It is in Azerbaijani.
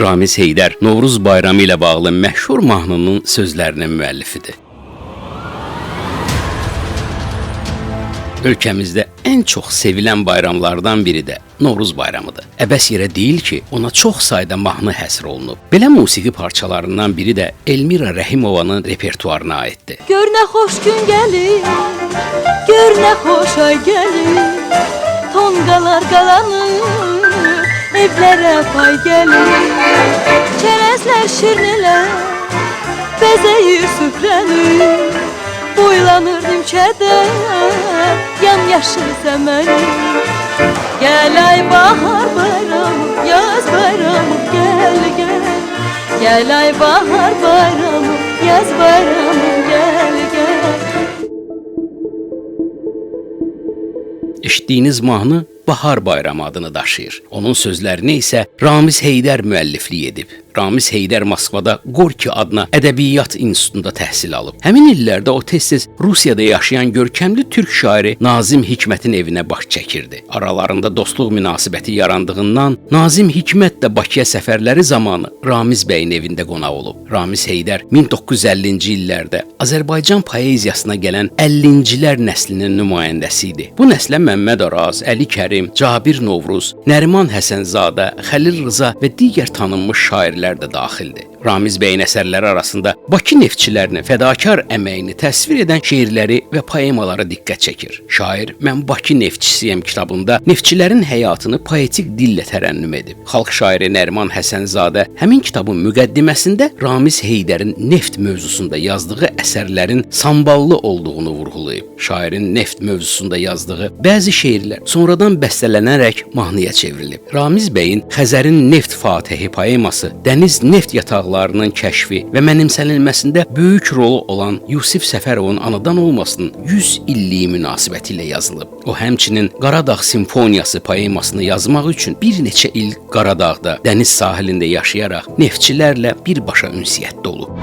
Ramiz Heydər Novruz bayramı ilə bağlı məşhur mahnının sözlərinin müəllifidir. Ölkəmizdə ən çox sevilən bayramlardan biri də Novruz bayramıdır. Əbəs yerə deyil ki, ona çox sayda mahnı həsr olunub. Belə musiqi parçalarından biri də Elmira Rəhimovanın repertuarına aiddir. Gör nə xoş gün gəlir, gör nə xoş ay gəlir, tonqalar qalanır, evlərə pay gəlir, çərəzlər şirnilər, bəzəyir süfrəni, boylanır nimçədə, yamyaşıl səməni. Gəl ay bahar bayramı, yaz bayramı, gəl gəl. Gəl ay bahar bayramı, yaz bayramı, gəl gəl. Eşitdiyiniz mahnı Bahar Bayramı adını daşıyır. Onun sözlərini isə Ramiz Heydər müəlliflik edib. Ramiz Heydər Moskvada Gorki adına Ədəbiyyat İnstitutunda təhsil alıb. Həmin illərdə o tez-tez Rusiyada yaşayan görkəmli türk şairi Nazim Hikmətin evinə baş çəkirdi. Aralarında dostluq münasibəti yarandığından Nazim Hikmət də Bakıya səfərləri zamanı Ramiz bəyin evində qonaq olub. Ramiz Heydər 1950-ci illərdə Azərbaycan poeziyasına gələn 50-cilər nəslinin nümayəndəsi idi. Bu nəslə Məmməd Araz, Əli Kərim, Cabir Novruz, Nəriman Həsənzadə, Xəlil Rza və digər tanınmış şairlər də daxildir. Ramiz bəyin əsərləri arasında Bakı neftçilərinin fədakar əməyini təsvir edən şeirləri və poemaları diqqət çəkir. Şair "Mən Bakı neftçisiyəm" kitabında neftçilərin həyatını poetik dillə tərənnüm edib. Xalq şairi Nəriman Həsənzadə həmin kitabın müqəddiməsində Ramiz Heydərin neft mövzusunda yazdığı əsərlərin samballı olduğunu vurğulayıb. Şairin neft mövzusunda yazdığı bəzi şeirlər sonradan bəstələnərək mahnıya çevrilib. Ramiz bəyin Xəzərin Neft Fatehi poeması dəniz neft yataqlarının kəşfi və mənimsənilməsində böyük rolu olan Yusif Səfərovun anadan olmasının 100 illiyi münasibətilə yazılıb. O həmçinin Qaradağ Simfoniyası poemasını yazmaq üçün bir neçə il Qaradağda dəniz sahilində yaşayaraq neftçilərlə birbaşa ünsiyyətdə olub.